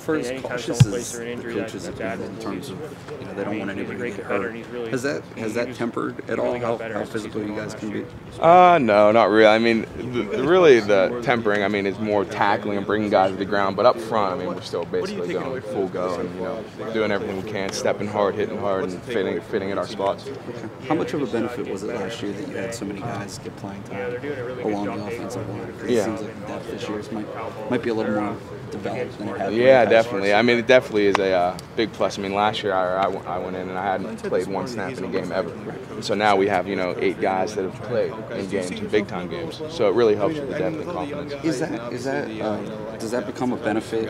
for as cautious as the coaches have been in terms of, they don't want anybody to get hurt, has that tempered at all how physical you guys can be? No, not really. I mean, really the tempering, is more tackling and bringing guys to the ground. But up front, we're still basically going full go and, doing everything we can, stepping hard, hitting hard, and fitting at our spots. Okay. How much of a benefit was it last year that you had so many guys get playing time along the offensive line? Because it seems like the depth this year might be a little more developed than it had been. Yeah, definitely. It definitely is a big plus. Last year I went in and I hadn't played one snap in a game ever. And so now we have 8 guys that have played in games, in big time games. So it really helps with the depth and confidence. Does that become a benefit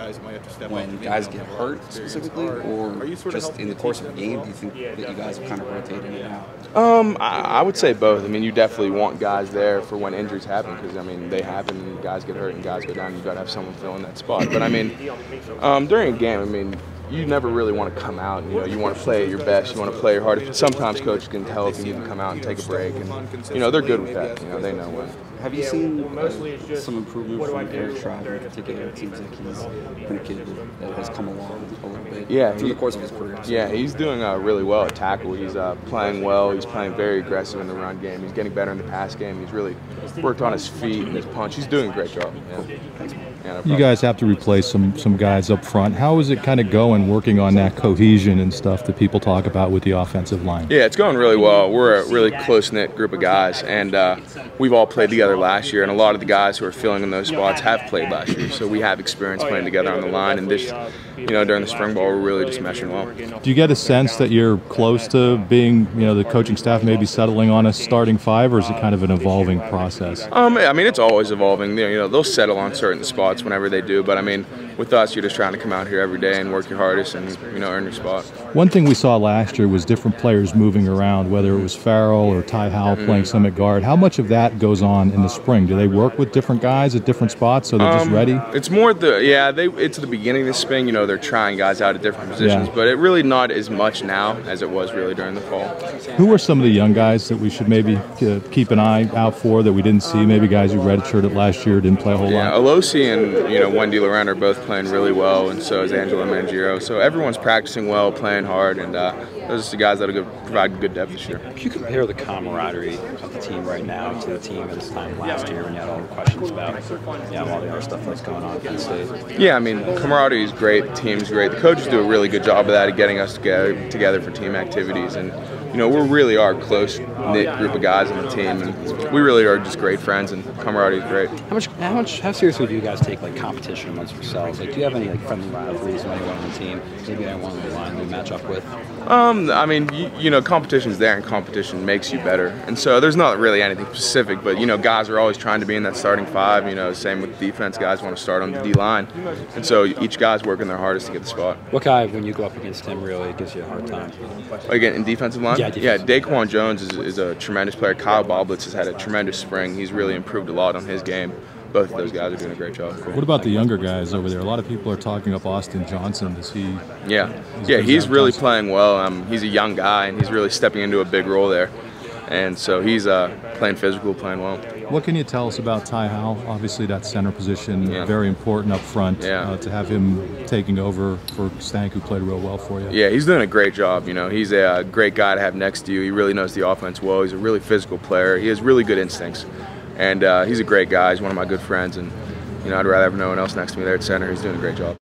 when guys get hurt specifically, or just in the course of a game? Do you think that you guys have kind of rotated it out? I would say both. You definitely want guys there for when injuries happen, because they happen and guys get hurt and guys go down. You got to have someone filling that spot. But during a game, you never really want to come out and, you want to play at your best, you want to play your hardest. But sometimes coaches can tell if you need to come out and take a break, and they're good with that. They know when. Have you seen some improvement from Eric Schreiber in particular? It seems like he's been a kid that has come along a little bit through the course of his career. Yeah, he's doing really well at tackle. He's playing well. He's playing very aggressive in the run game. He's getting better in the pass game. He's really worked on his feet and his punch. He's doing a great job. Yeah. Thanks, man. Yeah, no you guys have to replace some guys up front. How is it kind of going working on that cohesion and stuff that people talk about with the offensive line? Yeah, it's going really well. We're a really close-knit group of guys, and we've all played together last year, and a lot of the guys who are filling in those spots have played last year. So we have experience playing together on the line, and this, during the spring ball, we're really just meshing well. Do you get a sense that you're close to being, the coaching staff maybe settling on a starting 5, or is it kind of an evolving process? It's always evolving. They'll settle on certain spots whenever they do, but with us, you're just trying to come out here every day and work your hardest and earn your spot. One thing we saw last year was different players moving around, whether it was Farrell or Ty Howell playing some at guard. How much of that goes on in the spring? Do they work with different guys at different spots, so they're just ready? It's more it's the beginning of the spring. They're trying guys out at different positions, but it really not as much now as it was really during the fall. Who are some of the young guys that we should maybe keep an eye out for that we didn't see? Maybe guys who redshirted last year, didn't play a whole lot. Yeah, Alosi and Wendy Laurent are both playing really well, and so is Angela Mangiero. So everyone's practicing well, playing hard, and those are the guys that will provide good depth this year. Can you compare the camaraderie of the team right now to the team at this time last year when you had all the questions about all the other stuff that's going on at Penn State? Yeah, camaraderie is great, the team's great. The coaches do a really good job of that, of getting us together for team activities, and we really are a close-knit group of guys on the team, and we really are just great friends, and camaraderie is great. How seriously do you guys take competition amongst yourselves? Do you have any friendly rivalries with anyone on the team? Maybe anyone on the line you match up with? Competition's there, and competition makes you better, and so there's not really anything specific, but guys are always trying to be in that starting 5. Same with defense, guys want to start on the D line, and so each guy's working their hardest to get the spot. What guy, when you go up against him, really gives you a hard time? Again, in defensive line? Yeah, Daquan Jones is a tremendous player. Kyle Boblitz has had a tremendous spring. He's really improved a lot on his game. Both of those guys are doing a great job. What about the younger guys over there? A lot of people are talking up Austin Johnson. Is he? He's really playing well. He's a young guy, and he's really stepping into a big role there. And so he's playing physical, playing well. What can you tell us about Ty Howell? Obviously, that center position, very important up front. To have him taking over for Stank, who played real well for you. Yeah, he's doing a great job. He's a great guy to have next to you. He really knows the offense well. He's a really physical player. He has really good instincts. And he's a great guy. He's one of my good friends. And, I'd rather have no one else next to me there at center. He's doing a great job.